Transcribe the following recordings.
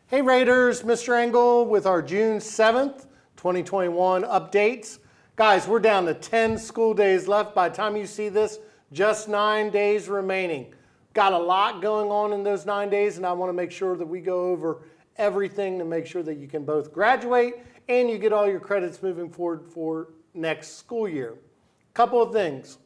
Hey Raiders, Mr. Engel with our June 7th, 2021 updates. Guys, we're down to 10 school days left. By the time you see this, just 9 days remaining. Got a lot going on in those 9 days, and I want to make sure that we go over everything to make sure that you can both graduate and you get all your credits moving forward for next school year. Couple of things.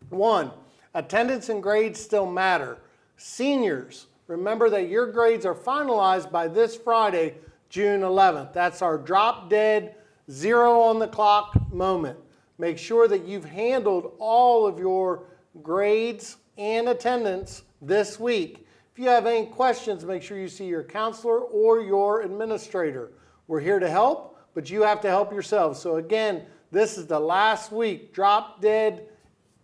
One, attendance and grades still matter. Seniors, remember that your grades are finalized by this Friday, June 11th. That's our drop dead, zero on the clock moment. Make sure that you've handled all of your grades and attendance this week. If you have any questions, make sure you see your counselor or your administrator. We're here to help, but you have to help yourselves. So again, this is the last week, drop dead,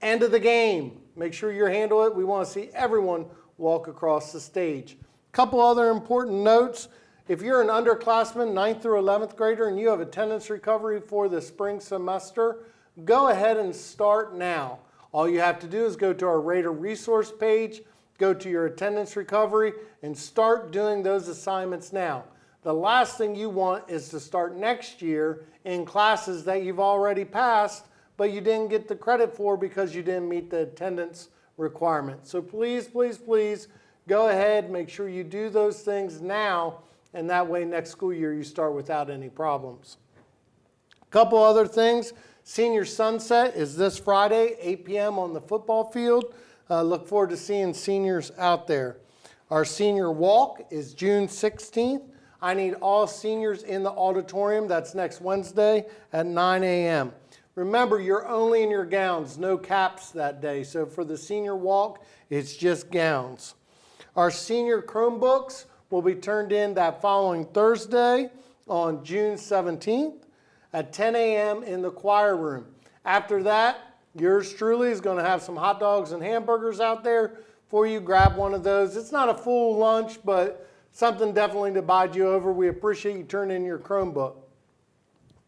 end of the game. Make sure you handle it. We want to see everyone walk across the stage. Couple other important notes. If you're an underclassman, 9th through 11th grader, and you have attendance recovery for the spring semester, go ahead and start now. All you have to do is go to our Raider resource page, go to your attendance recovery, and start doing those assignments now. The last thing you want is to start next year in classes that you've already passed, but you didn't get the credit for because you didn't meet the attendance requirement. So please, please, please go ahead, make sure you do those things now, and that way next school year you start without any problems. A couple other things. Senior Sunset is this Friday, 8 p.m. on the football field. Look forward to seeing seniors out there. Our senior walk is June 16th. I need all seniors in the auditorium. That's next Wednesday at 9 a.m. Remember, you're only in your gowns, no caps that day. So for the senior walk, it's just gowns. Our senior Chromebooks will be turned in that following Thursday on June 17th at 10 a.m. in the choir room. After that, yours truly is going to have some hot dogs and hamburgers out there for you. Grab one of those. It's not a full lunch, but something definitely to bide you over. We appreciate you turning in your Chromebook.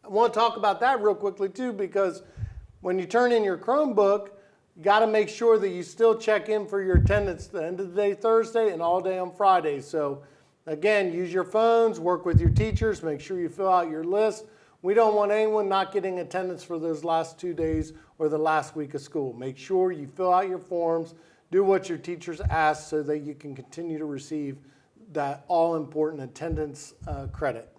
I want to talk about that real quickly too, because when you turn in your Chromebook, you got to make sure that you still check in for your attendance the end of the day Thursday and all day on Friday. So again, use your phones, work with your teachers, make sure you fill out your list. We don't want anyone not getting attendance for those last 2 days or the last week of school. Make sure you fill out your forms, do what your teachers ask so that you can continue to receive that all-important attendance credit.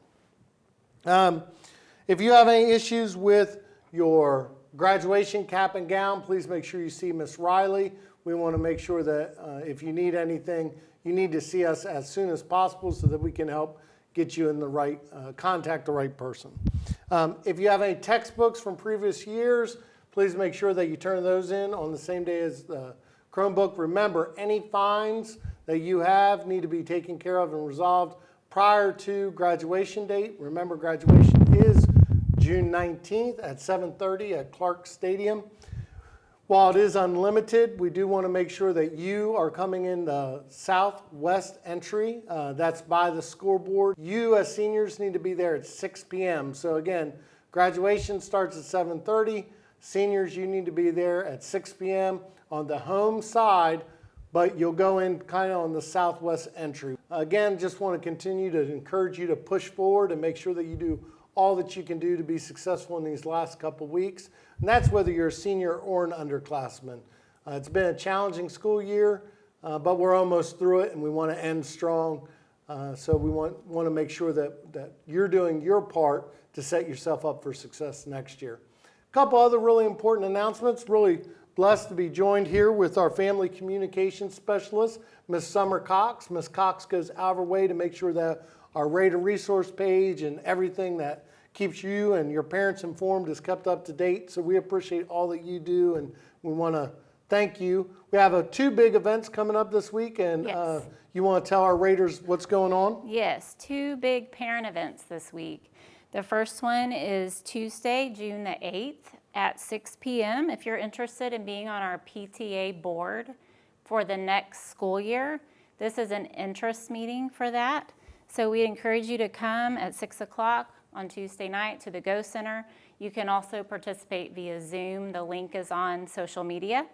If you have any issues with your graduation cap and gown, please make sure you see Miss Riley. We want to make sure that if you need anything, you need to see us as soon as possible so that we can help get you in the right, contact the right person. If you have any textbooks from previous years, please make sure that you turn those in on the same day as the Chromebook. Remember, any fines that you have need to be taken care of and resolved prior to graduation date. Remember, graduation is June 19th at 7:30 at Clark Stadium. While it is unlimited, we do want to make sure that you are coming in the southwest entry. That's by the scoreboard. You as seniors need to be there at 6 p.m. So again, graduation starts at 7:30. Seniors, you need to be there at 6 p.m. on the home side, but you'll go in kind of on the southwest entry. Again, just want to continue to encourage you to push forward and make sure that you do all that you can do to be successful in these last couple weeks. And that's whether you're a senior or an underclassman. It's been a challenging school year, but we're almost through it and we want to end strong. So we want to make sure that you're doing your part to set yourself up for success next year. A couple other really important announcements. Really blessed to be joined here with our family communications specialist, Ms. Summer Cox. Ms. Cox goes out of her way to make sure that our Raider resource page and everything that keeps you and your parents informed is kept up to date. So we appreciate all that you do and we want to thank you. We have two big events coming up this week, and yes. You want to tell our Raiders what's going on? Yes, two big parent events this week. The first one is Tuesday, June the 8th at 6 p.m. If you're interested in being on our PTA board for the next school year, this is an interest meeting for that. So we encourage you to come at 6 o'clock on Tuesday night to the Go Center. You can also participate via Zoom. The link is on social media.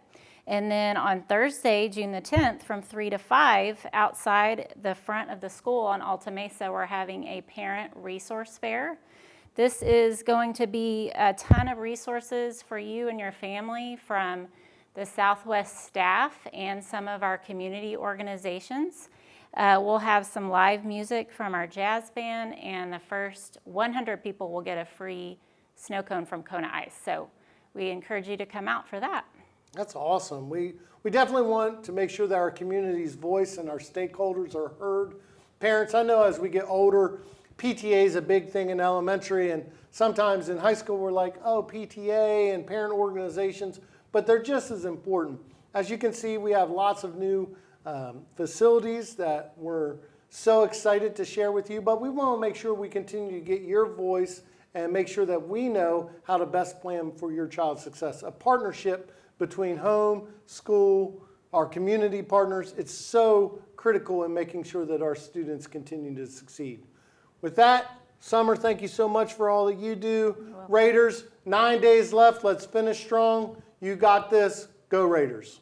And then on Thursday, June the 10th, from 3 to 5, outside the front of the school on Alta Mesa, we're having a parent resource fair. This is going to be a ton of resources for you and your family from the Southwest staff and some of our community organizations. We'll have some live music from our jazz band, and the first 100 people will get a free snow cone from Kona Ice. So we encourage you to come out for that. That's awesome. We definitely want to make sure that our community's voice and our stakeholders are heard. Parents, I know as we get older, PTA is a big thing in elementary, and sometimes in high school we're like, oh, PTA and parent organizations, but they're just as important. As you can see, we have lots of new facilities that we're so excited to share with you, but we want to make sure we continue to get your voice and make sure that we know how to best plan for your child's success. A partnership between home, school, our community partners, it's so critical in making sure that our students continue to succeed. With that, Summer, thank you so much for all that you do. Raiders, 9 days left. Let's finish strong. You got this. Go Raiders.